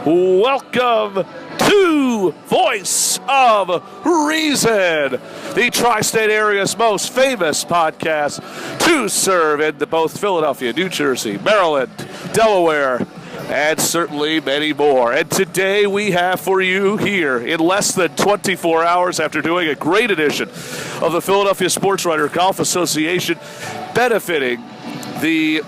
Welcome to Voice of Reason, the tri-state area's most famous podcast to serve in both Philadelphia, New Jersey, Maryland, Delaware, and certainly many more. And today we have for you here, in less than 24 hours after doing a great edition of the Philadelphia Sports Writer Golf Association, benefiting the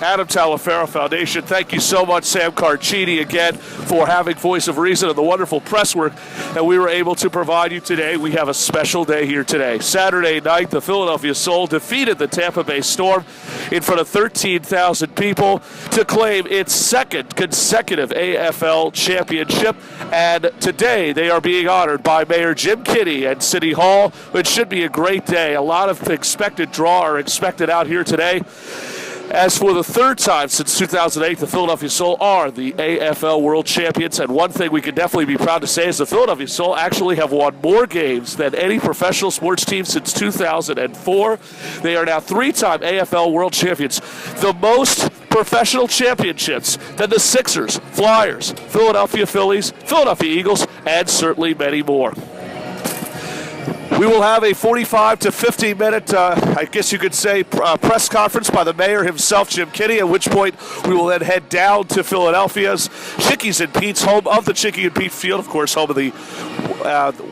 Adam Talaferro Foundation. Thank you so much, Sam Carcini, again, for having Voice of Reason and the wonderful press work that we were able to provide you today. We have a special day here today. Saturday night, the Philadelphia Soul defeated the Tampa Bay Storm in front of 13,000 people to claim its second consecutive AFL championship. And today they are being honored by Mayor Jim Kinney at City Hall, which should be a great day. A lot of expected draw are expected out here today. As for the third time since 2008, the Philadelphia Soul are the AFL World Champions. And one thing we can definitely be proud to say is the Philadelphia Soul actually have won more games than any professional sports team since 2004. They are now three-time AFL World Champions, the most professional championships than the Sixers, Flyers, Philadelphia Phillies, Philadelphia Eagles, and certainly many more. We will have a 45 to 50-minute, I guess you could say, press conference by the mayor himself, Jim Kinney, at which point we will then head down to Philadelphia's Chickies and Pete's, home of the Chickie and Pete Field, of course, home of the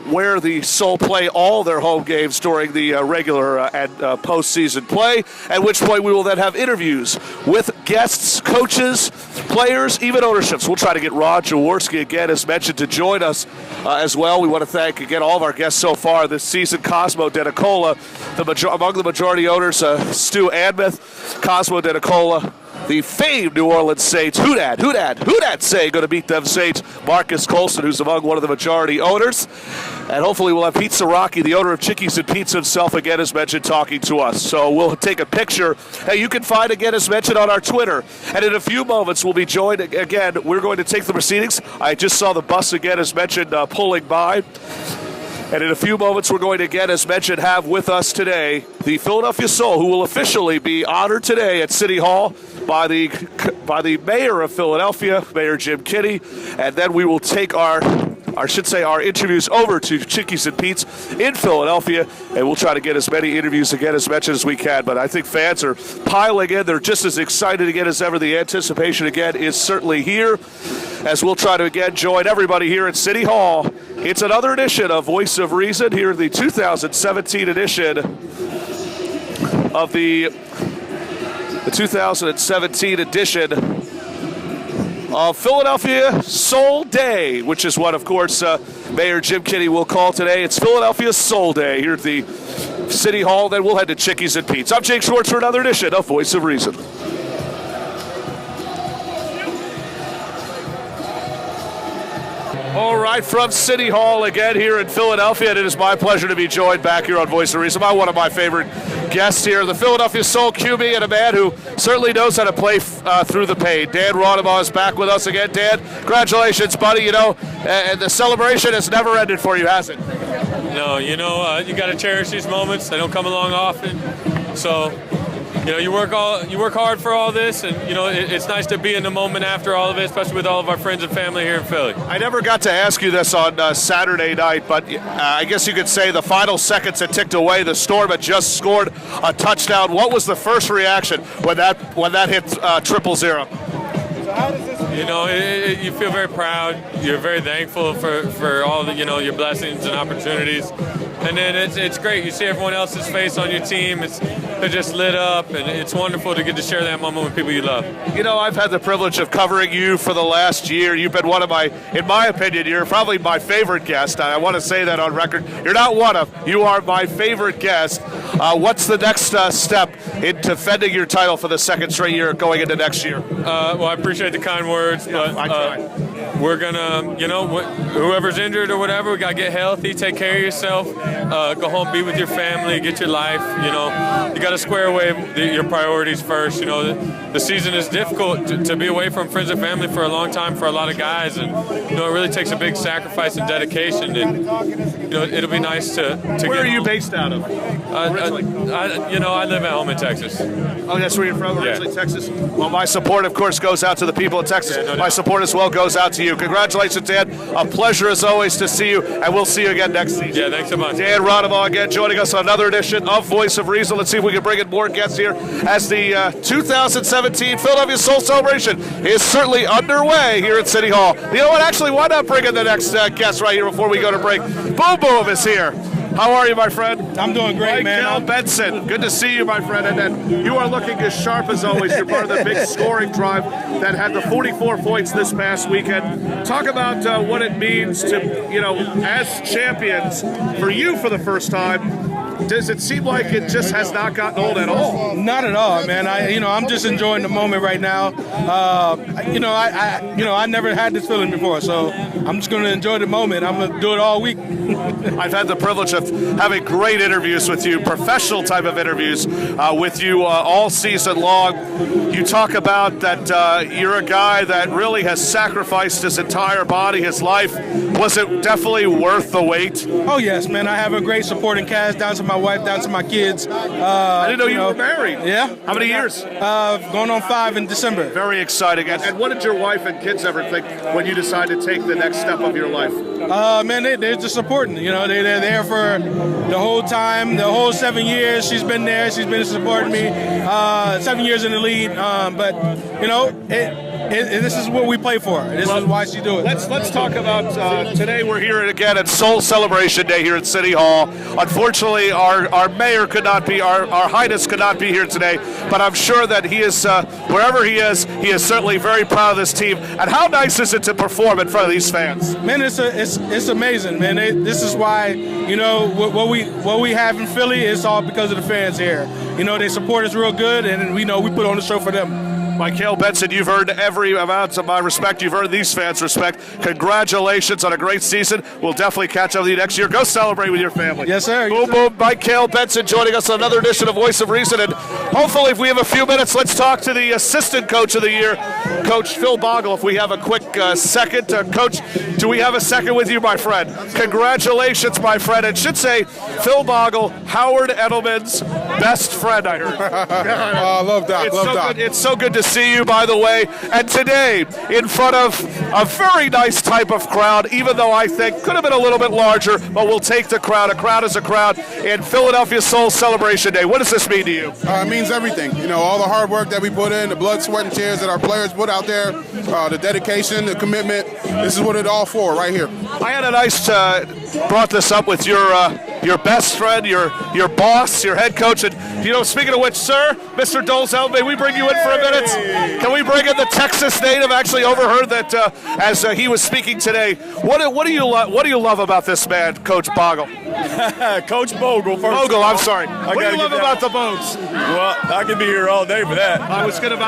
where the Soul play all their home games during the regular and postseason play, at which point we will then have interviews with guests, coaches, players, even ownerships. We'll try to get Rod Jaworski again, as mentioned, to join us as well. We want to thank, again, all of our guests so far this season. Cosmo Denicola, among the majority owners, Stu Anmuth, Cosmo Denicola, the famed New Orleans Saints, who dat say, going to beat them Saints, Marcus Colson, who's among one of the majority owners. And hopefully we'll have Pete Saraki, the owner of Chickies and Pete's himself, again, as mentioned, talking to us. So we'll take a picture. Hey, you can find, again, as mentioned, on our Twitter. And in a few moments, we'll be joined, again, we're going to take the proceedings. I just saw the bus, again, as mentioned, pulling by. And in a few moments, we're going to, again, as mentioned, have with us today the Philadelphia Soul, who will officially be honored today at City Hall by the mayor of Philadelphia, Mayor Jim Kinney. And then we will take our interviews over to Chickies and Pete's in Philadelphia, and we'll try to get as many interviews, again, as mentioned, as we can. But I think fans are piling in. They're just as excited again as ever. The anticipation, again, is certainly here, as we'll try to, again, join everybody here at City Hall. It's another edition of Voice of Reason, here in the 2017 edition of the 2017 edition of Philadelphia Soul Day, which is what, of course, Mayor Jim Kinney will call today. It's Philadelphia Soul Day here at the City Hall. Then we'll head to Chickies and Pete's. I'm Jake Schwartz for another edition of Voice of Reason. All right, from City Hall again here in Philadelphia, and it is my pleasure to be joined back here on Voice of Reason by one of my favorite guests here, the Philadelphia Soul QB, and a man who certainly knows how to play through the pain. Dan Raudebaugh is back with us again. Dan, congratulations, buddy. You know, and the celebration has never ended for you, has it? No, you got to cherish these moments. They don't come along often. So, you work hard for all this, and it's nice to be in the moment after all of it, especially with all of our friends and family here in Philly. I never got to ask you this on Saturday night, but I guess you could say the final seconds had ticked away. The Storm had just scored a touchdown. What was the first reaction when that hit 0-0? You feel very proud. You're very thankful for all the your blessings and opportunities. And then it's great. You see everyone else's face on your team. They're just lit up, and it's wonderful to get to share that moment with people you love. I've had the privilege of covering you for the last year. You've been in my opinion, you're probably my favorite guest. I want to say that on record. You're not one of, you are my favorite guest. What's the next step in defending your title for the second straight year going into next year? Well, I appreciate the kind words, but we're going to, whoever's injured or whatever, we got to get healthy, take care of yourself, go home, be with your family, get your life. You got to square away your priorities first. The season is difficult to be away from friends and family for a long time for a lot of guys, and it really takes a big sacrifice and dedication. And it'll be nice to Where are you based out of? I live at home in Texas. Oh, that's where you're from, originally, yeah. Texas. Well, my support, of course, goes out to the people of Texas. Yeah, no doubt. My support as well goes out out to you. Congratulations, Dan. A pleasure as always to see you, and we'll see you again next season. Yeah, thanks so much. Dan Rodemaugh again joining us on another edition of Voice of Reason. Let's see if we can bring in more guests here as the 2017 Philadelphia Soul Celebration is certainly underway here at City Hall. You know what? Actually, why not bring in the next guest right here before we go to break? Boom Boom is here. How are you, my friend? I'm doing great, man. Michael Benson, good to see you, my friend. And then you are looking as sharp as always. You're part of the big scoring drive that had the 44 points this past weekend. Talk about what it means to, as champions, for you for the first time. Does it seem like it just has not gotten old at all? Not at all, man. I'm just enjoying the moment right now. I never had this feeling before, so I'm just going to enjoy the moment. I'm going to do it all week. I've had the privilege of having great interviews with you, professional type of interviews with you all season long. You talk about that you're a guy that really has sacrificed his entire body, his life. Was it definitely worth the wait? Oh, yes, man. I have a great supporting cast, down to my wife, down to my kids. I didn't know you were married. Yeah. How many years? Going on 5 in December. Very exciting. And what did your wife and kids ever think when you decided to take the next step of your life? Man, they're just supporting. They're there for the whole time, the whole 7 years. She's been there. She's been supporting me. 7 years in the lead. But this is what we play for. This is why she do it. Let's talk about today. We're here again at Soul Celebration Day here at City Hall. Unfortunately, our mayor could not be, our highness could not be here today. But I'm sure that he is wherever he is certainly very proud of this team. And how nice is it to perform in front of these fans? Man, it's amazing, man. This is why what we have in Philly is all because of the fans here. They support us real good, and we put on the show for them. Michael Benson, you've earned every amount of my respect. You've earned these fans' respect. Congratulations on a great season. We'll definitely catch up with you next year. Go celebrate with your family. Yes, sir. Boom, boom. Michael Benson joining us on another edition of Voice of Reason. And hopefully, if we have a few minutes, let's talk to the assistant coach of the year, Coach Phil Bogle, if we have a quick second. Coach, do we have a second with you, my friend? Congratulations, my friend. It should say Phil Bogle, Howard Edelman's best friend, I heard. I love that. It's so good to see you, by the way. And today, in front of a very nice type of crowd, even though I think could have been a little bit larger, but we'll take the crowd. A crowd is a crowd in Philadelphia Soul Celebration Day. What does this mean to you? It means everything. All the hard work that we put in, the blood, sweat, and tears that our players put out there, the dedication, the commitment. This is what it's all for right here. I had a nice brought this up with your best friend, your boss, your head coach, and speaking of which, sir, Mr. Dolezal, may we bring you in for a minute? Can we bring in the Texas native? Actually overheard that as he was speaking today. What do you love about this man, Coach Bogle? Coach Bogle. Bogle, I'm sorry. What do you love about the Bogues? Well, I could be here all day for that. I was going to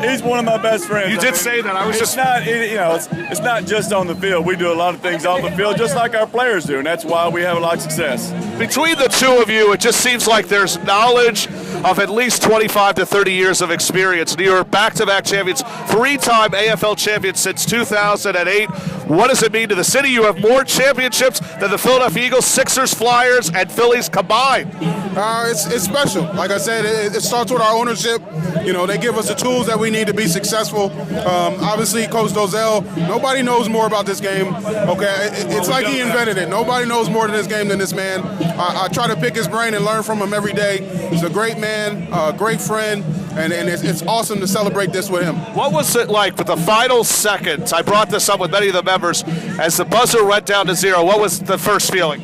He's one of my best friends. You did say that. I was just not. It's not just on the field. We do a lot of things off the field, just like our players do, and that's why we have a lot of success. Between the two of you, it just seems like there's knowledge of at least 25 to 30 years of experience. You're back-to-back champions, 3-time AFL champions since 2008. What does it mean to the city? You have more championships than the Philadelphia Eagles, Sixers, Flyers, and Phillies combined. It's special. Like I said, it starts with our ownership. They give us the tools that we need to be successful. Obviously, Coach Dolezal, nobody knows more about this game. Okay, it's like he invented it. Nobody knows more than this game than this man. I try to pick his brain and learn from him every day. He's a great man, a great friend, and it's awesome to celebrate this with him. What was it like with the final seconds? I brought this up with many of the members. As the buzzer went down to 0, what was the first feeling?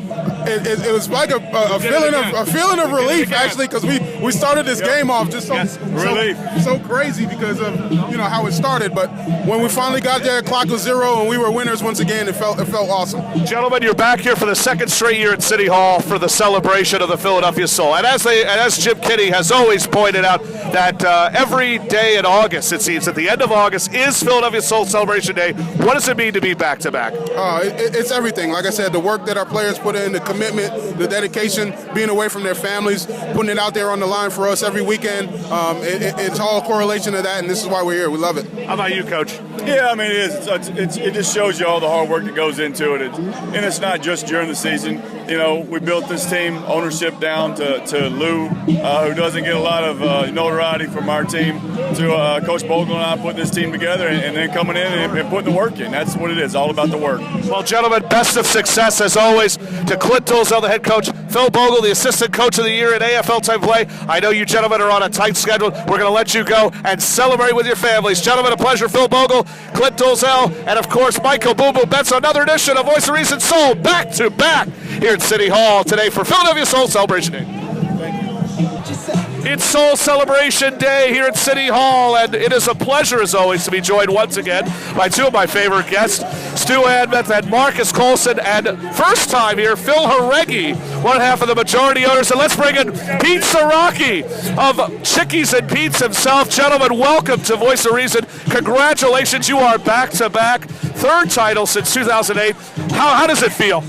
It was like a feeling of relief, actually, because we started this game off just so crazy because of how it started. But when we finally got there, clock was 0 and we were winners once again. It felt awesome. Gentlemen, you're back here for the second straight year at City Hall for the celebration of the Philadelphia Soul. And as Jim Kinney has always pointed out, that every day in August, it seems, at the end of August, is Philadelphia Soul Celebration Day. What does it mean to be back-to-back? It's everything. Like I said, the work that our players put in, the commitment, the dedication, being away from their families, putting it out there on the line for us every weekend. It's all a correlation to that, and this is why we're here. We love it. How about you, Coach? Yeah, I mean, it is. It just shows you all the hard work that goes into it. And it's not just during the season. We built this team, ownership down to Lou, who doesn't get a lot of notoriety notoriety from our team to Coach Bogle and I putting this team together and then coming in and putting the work in. That's what it is, all about the work. Well, gentlemen, best of success as always to Clint Dolezal, the head coach, Phil Bogle, the assistant coach of the year in AFL type play. I know you gentlemen are on a tight schedule. We're going to let you go and celebrate with your families. Gentlemen, a pleasure. Phil Bogle, Clint Dolezal, and of course Michael Boom Boom Betts. Another edition of Voice of Reason Soul back to back here at City Hall today for Philadelphia Soul Celebration Day. It's Soul Celebration Day here at City Hall, and it is a pleasure, as always, to be joined once again by two of my favorite guests, Stu Admeth and Marcus Colson, and first time here, Phil Hareggi, one half of the majority owners. And let's bring in Pete Saraki of Chickies and Pete's himself. Gentlemen, welcome to Voice of Reason. Congratulations, you are back-to-back, third title since 2008. How does it feel?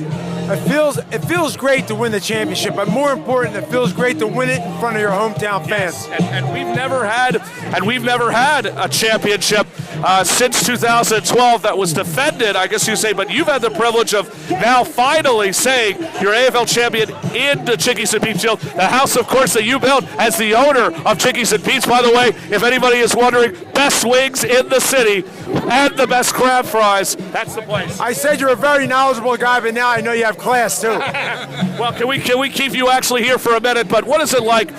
It feels great to win the championship, but more important, it feels great to win it in front of your hometown fans. Yes. And we've never had a championship since 2012 that was defended, I guess you say. But you've had the privilege of now finally saying you're AFL champion in the Chickies and Pete's Field, the house, of course, that you built as the owner of Chickies and Pete's. By the way, if anybody is wondering, best wings in the city and the best crab fries. That's the place. I said you're a very knowledgeable guy, but now I know you have class too. Well, can we keep you actually here for a minute? But what is it like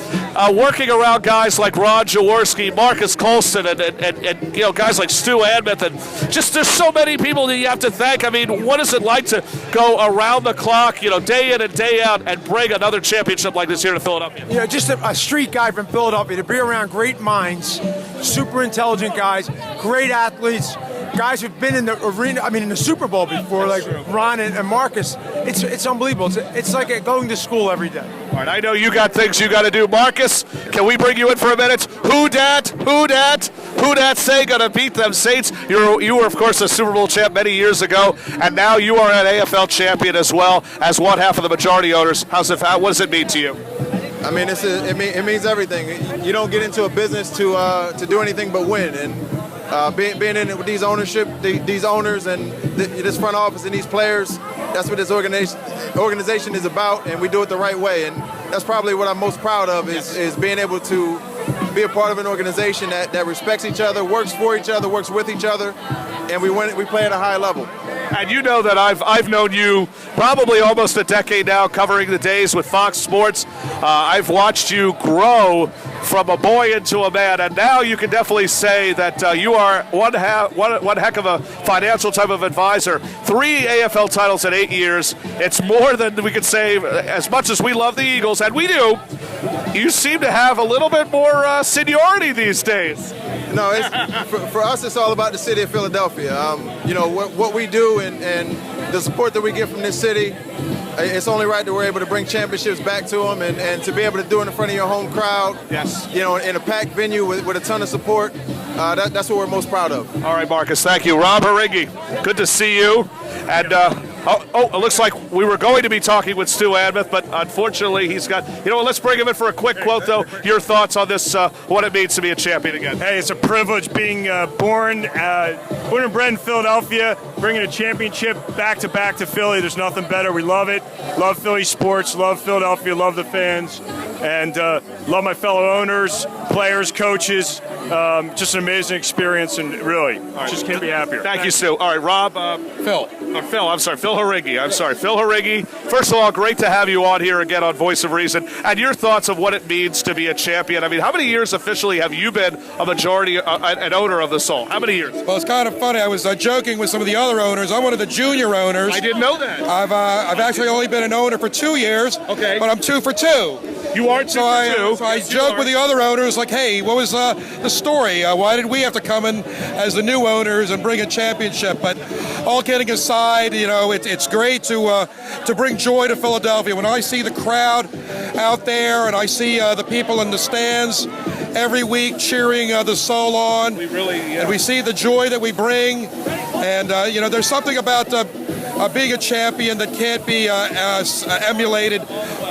working around guys like Ron Jaworski, Marcus Colson, and you know, guys like Stu Admeth, and just there's so many people that you have to thank. I mean, what is it like to go around the clock, you know, day in and day out, and bring another championship like this here to Philadelphia? You know, just a street guy from Philadelphia, to be around great minds, super intelligent guys, great athletes, guys who've been in the arena, I mean, in the Super Bowl before, like Ron and Marcus. It's unbelievable. It's like going to school every day. All right, I know you got things you got to do. Marcus, can we bring you in for a minute? Who dat say gonna beat them Saints? You were, of course, a Super Bowl champ many years ago, and now you are an AFL champion as well as one half of the majority owners. What does it mean to you? I mean, it means everything. You don't get into a business to do anything but win, and being in it with these owners, and this front office and these players, that's what this organization is about, and we do it the right way. And that's probably what I'm most proud of is being able to be a part of an organization that respects each other, works for each other, works with each other, and we play at a high level. And you know that I've known you probably almost a decade now, covering the days with Fox Sports. I've watched you grow from a boy into a man, and now you can definitely say that you are one heck of a financial type of advisor. 3 AFL titles in 8 years. It's more than we could say. As much as we love the Eagles, and we do, you seem to have a little bit more seniority these days. No, for us, it's all about the city of Philadelphia. You know, what we do and the support that we get from this city, it's only right that we're able to bring championships back to them and to be able to do it in front of your home crowd. Yes. You know, in a packed venue with a ton of support. That's what we're most proud of. All right, Marcus, thank you. Rob Hareggi, good to see you. And it looks like we were going to be talking with Stu Admeth, but unfortunately he's got, you know what, let's bring him in for a quick quote, though. Your thoughts on this, what it means to be a champion again. Hey, it's a privilege being born and bred in Philadelphia, bringing a championship back to Philly. There's nothing better. We love it. Love Philly sports, love Philadelphia, love the fans, and love my fellow owners, players, coaches. Just an amazing experience, and really, just can't be happier. Thank you, Stu. All right, Rob. Phil Hareggi. First of all, great to have you on here again on Voice of Reason, and your thoughts of what it means to be a champion. I mean, how many years officially have you been a majority, an owner of the Soul? How many years? Well, it's kind of funny. I was joking with some of the other owners. I'm one of the junior owners. I didn't know that. I've actually only been an owner for 2 years. Okay. But I'm 2 for 2. You are 2 for 2. So I joke with the other owners, like, hey, what was the story? Why did we have to come in as the new owners and bring a championship? But all kidding aside, you know, it's great to bring joy to Philadelphia. When I see the crowd out there and I see the people in the stands every week cheering the Soul on, and we see the joy that we bring, and you know, there's something about being a champion that can't be emulated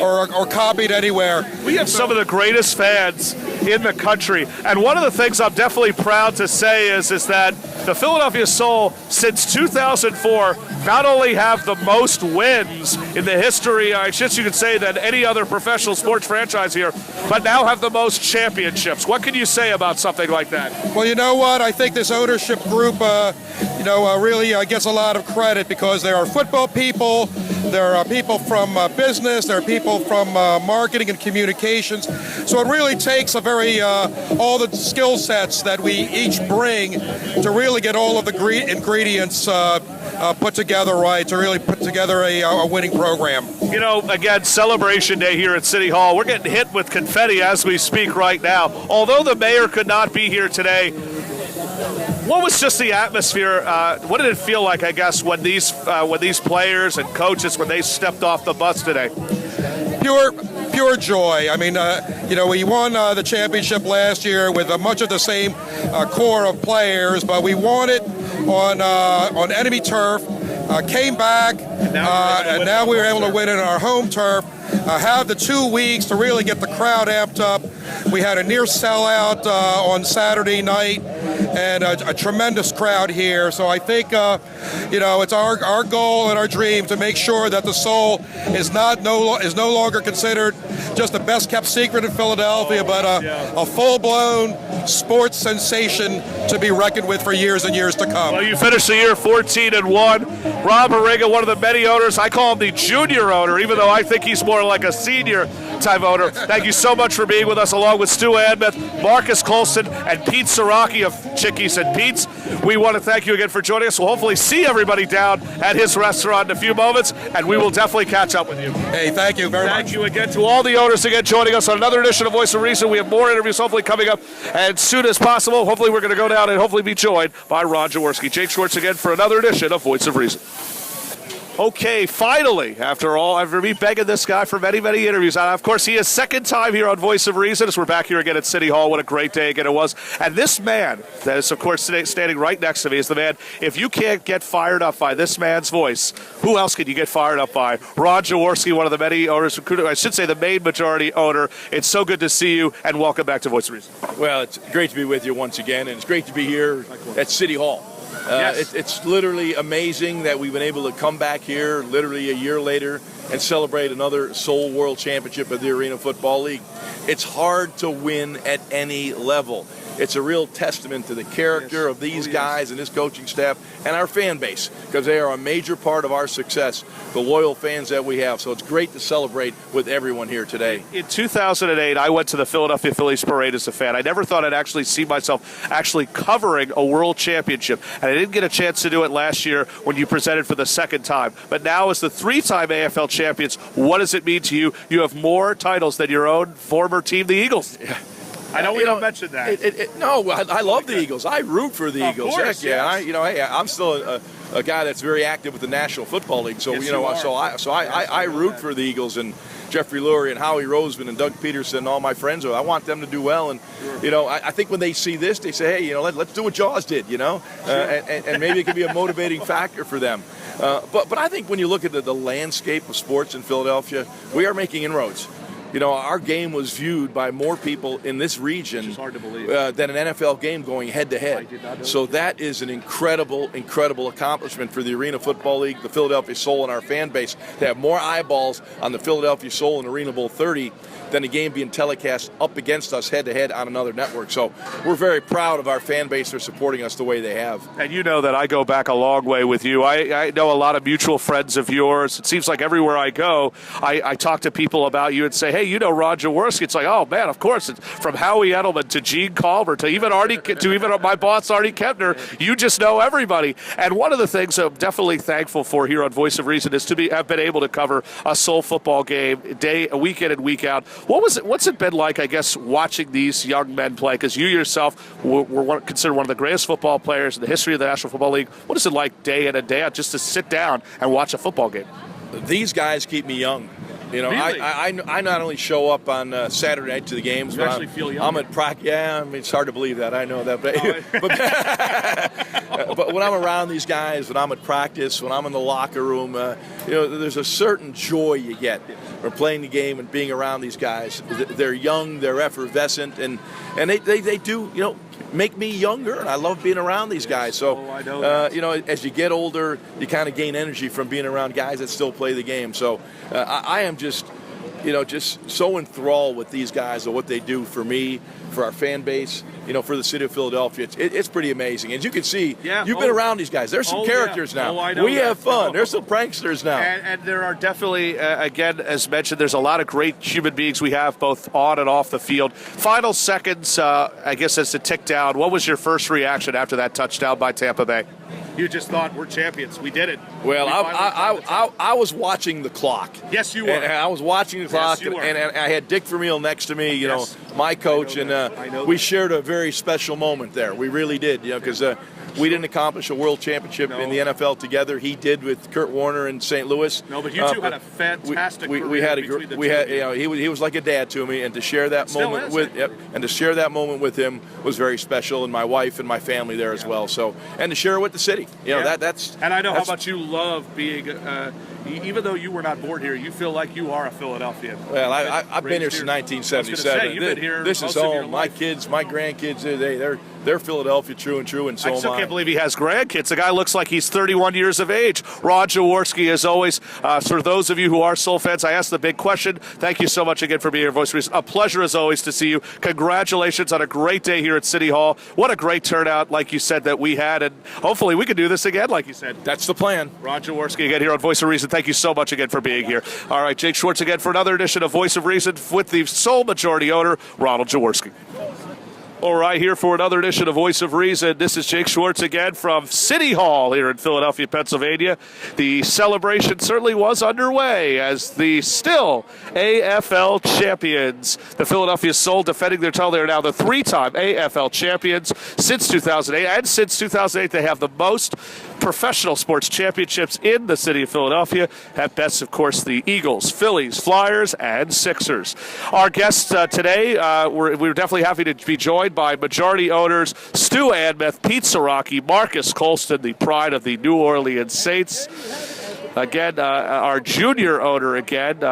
or copied anywhere. We have some of the greatest fans in the country, and one of the things I'm definitely proud to say is that the Philadelphia Soul, since 2004, not only have the most wins in the history, I guess you could say, than any other professional sports franchise here, but now have the most championships. What can you say about something like that? Well, you know what? I think this ownership group, really gets a lot of credit because there are football people, there are people from business, there are people from marketing and communications. So it really takes all the skill sets that we each bring to really get all of the ingredients put together right, to really put together a winning program. You know, again, Celebration Day here at City Hall. We're getting hit with confetti as we speak right now. Although the mayor could not be here today, what was just the atmosphere? What did it feel like, I guess, when these players and coaches, when they stepped off the bus today? Pure joy. I mean, we won the championship last year with much of the same core of players, but we won it on enemy turf. Came back, and now we were able to win it on our home turf. Have the 2 weeks to really get the crowd amped up. We had a near sellout on Saturday night, and a tremendous crowd here. So I think, it's our goal and our dream to make sure that the Soul is no longer considered just the best kept secret in Philadelphia, but a full-blown sports sensation to be reckoned with for years and years to come. Well, you finished the year 14-1. Rob Haringa, one of the many owners. I call him the junior owner, even though I think he's more like a senior type owner. Thank you so much for being with us, along with Stu Admeth, Marcus Colson, and Pete Siraki of Chickies and Pete's. We want to thank you again for joining us. We'll hopefully see everybody down at his restaurant in a few moments, and we will definitely catch up with you. Hey, thank you very much. Thank you again to all the owners again joining us on another edition of Voice of Reason. We have more interviews hopefully coming up as soon as possible. Hopefully we're going to go down and hopefully be joined by Ron Jaworski. Jake Schwartz again for another edition of Voice of Reason. Okay, finally, after me begging this guy for many, many interviews. Of course, he is second time here on Voice of Reason as we're back here again at City Hall. What a great day again it was. And this man that is, of course, standing right next to me is the man, if you can't get fired up by this man's voice, who else can you get fired up by? Ron Jaworski, one of the many owners, I should say the main majority owner. It's so good to see you, and welcome back to Voice of Reason. Well, it's great to be with you once again, and it's great to be here at City Hall. Yes. It's literally amazing that we've been able to come back here literally a year later and celebrate another Soul World Championship of the Arena Football League. It's hard to win at any level. It's a real testament to the character of these guys and this coaching staff and our fan base, because they are a major part of our success, the loyal fans that we have. So it's great to celebrate with everyone here today. In 2008, I went to the Philadelphia Phillies parade as a fan. I never thought I'd actually see myself actually covering a world championship. And I didn't get a chance to do it last year when you presented for the second time. But now as the three-time AFL champions, what does it mean to you? You have more titles than your own former team, the Eagles. Yeah. I know we don't mention that. No, I love the Eagles. I root for the Eagles. Course, Heck, yeah. yes. I'm still a guy that's very active with the National Football League. So I root for the Eagles, and Jeffrey Lurie and Howie Roseman and Doug Peterson and all my friends. I want them to do well, and I think when they see this, they say, hey, let's do what Jaws did, and maybe it can be a motivating factor for them. But I think when you look at the landscape of sports in Philadelphia, we are making inroads. Our game was viewed by more people in this region hard to believe. than an NFL game going head-to-head. So that is an incredible, incredible accomplishment for the Arena Football League, the Philadelphia Soul, and our fan base to have more eyeballs on the Philadelphia Soul and Arena Bowl 30 than a game being telecast up against us head-to-head on another network. So we're very proud of our fan base for supporting us the way they have. And you know that I go back a long way with you. I know a lot of mutual friends of yours. It seems like everywhere I go, I talk to people about you and say, hey, Ron Jaworski. It's like, oh, man, of course. It's from Howie Edelman to Gene Calver to even my boss, Artie Kempner. You just know everybody. And one of the things I'm definitely thankful for here on Voice of Reason is to have been able to cover a Soul football game week in and week out. What's it been like, I guess, watching these young men play? Because you yourself were considered one of the greatest football players in the history of the National Football League. What is it like day in and day out just to sit down and watch a football game? These guys keep me young. Really? I not only show up on Saturday night to the games, you actually feel young. I'm at practice. Yeah, it's hard to believe that. I know that, but when I'm around these guys, when I'm at practice, when I'm in the locker room, there's a certain joy you get, or playing the game and being around these guys. They're young, they're effervescent, and they do, make me younger, and I love being around these guys. So, as you get older, you kind of gain energy from being around guys that still play the game. So, I am just so enthralled with these guys and what they do for me, for our fan base, for the city of Philadelphia. It's pretty amazing. As you can see, you've been around these guys. There's some characters now. I know we have fun. There's some pranksters now. And there are definitely, again, as mentioned, there's a lot of great human beings we have both on and off the field. Final seconds, I guess, as to tick down, what was your first reaction after that touchdown by Tampa Bay? You just thought, we're champions. We did it. Well, I was watching the clock. Yes, you were. And I was watching the clock, Yes, and I had Dick Vermeil next to me, my coach, and we shared a very special moment there. We really did, because we didn't accomplish a world championship in the NFL together. He did with Kurt Warner in St. Louis. No, but you two had a fantastic career. He was like a dad to me, and to share that moment with him was very special, and my wife and my family there as well. So, and to share it with the city, that's. And I know how much you love being. Even though you were not born here, you feel like you are a Philadelphian. Well, I've been here since 1977. You've been here this is home. My kids, my grandkids, they're Philadelphia true, and so am I. I still can't believe he has grandkids. The guy looks like he's 31 years of age. Rod Jaworski, as always, for those of you who are Soul fans, I asked the big question. Thank you so much again for being your voice. A pleasure, as always, to see you. Congratulations on a great day here at City Hall. What a great turnout, like you said, that we had, and hopefully we can do this again, like you said. That's the plan. Rod Jaworski again here on Voice of Reason. Thank you so much again for being here. All right, Jake Schwartz again for another edition of Voice of Reason with the sole majority owner, Ronald Jaworski. All right, here for another edition of Voice of Reason. This is Jake Schwartz again from City Hall here in Philadelphia, Pennsylvania. The celebration certainly was underway as the still AFL champions, the Philadelphia Soul, defending their title. They are now the three-time AFL champions since 2008. And since 2008, they have the most professional sports championships in the city of Philadelphia. At best, of course, the Eagles, Phillies, Flyers, and Sixers. Our guests today, we're definitely happy to be joined by majority owners Stu Anmuth, Pete Siraki, Marcus Colston, the pride of the New Orleans Saints. Again, our junior owner again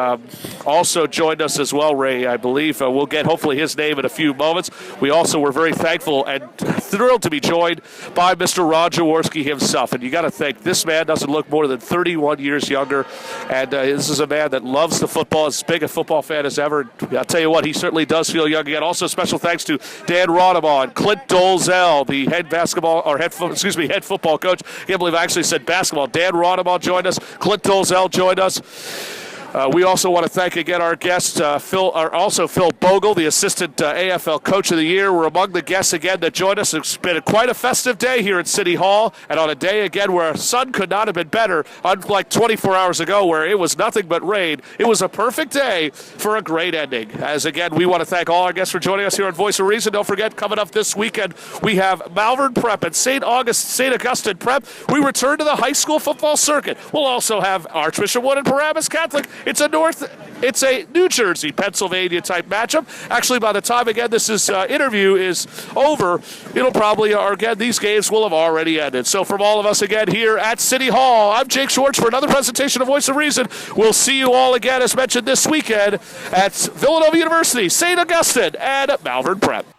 also joined us as well, Ray, I believe. We'll get hopefully his name in a few moments. We also were very thankful and thrilled to be joined by Mr. Rod Jaworski himself. And you got to think, this man doesn't look more than 31 years younger. And this is a man that loves the football, as big a football fan as ever. I'll tell you what, he certainly does feel young again. Also, special thanks to Dan Rodemaugh and Clint Dolezal, the head football coach. I can't believe I actually said basketball. Dan Rodemaugh joined us. Clint Dolezal joined us. We also want to thank again our guest, Phil Bogle, the assistant AFL Coach of the Year. We're among the guests again that joined us. It's been quite a festive day here at City Hall, and on a day again where our sun could not have been better, unlike 24 hours ago where it was nothing but rain. It was a perfect day for a great ending. As again, we want to thank all our guests for joining us here on Voice of Reason. Don't forget, coming up this weekend, we have Malvern Prep and St. Augustine Prep. We return to the high school football circuit. We'll also have Archbishop Wood and Paramus Catholic. It's a New Jersey, Pennsylvania type matchup. Actually, by the time, again, this interview is over, it'll probably, again, these games will have already ended. So from all of us again here at City Hall, I'm Jake Schwartz for another presentation of Voice of Reason. We'll see you all again, as mentioned, this weekend at Villanova University, St. Augustine, and Malvern Prep.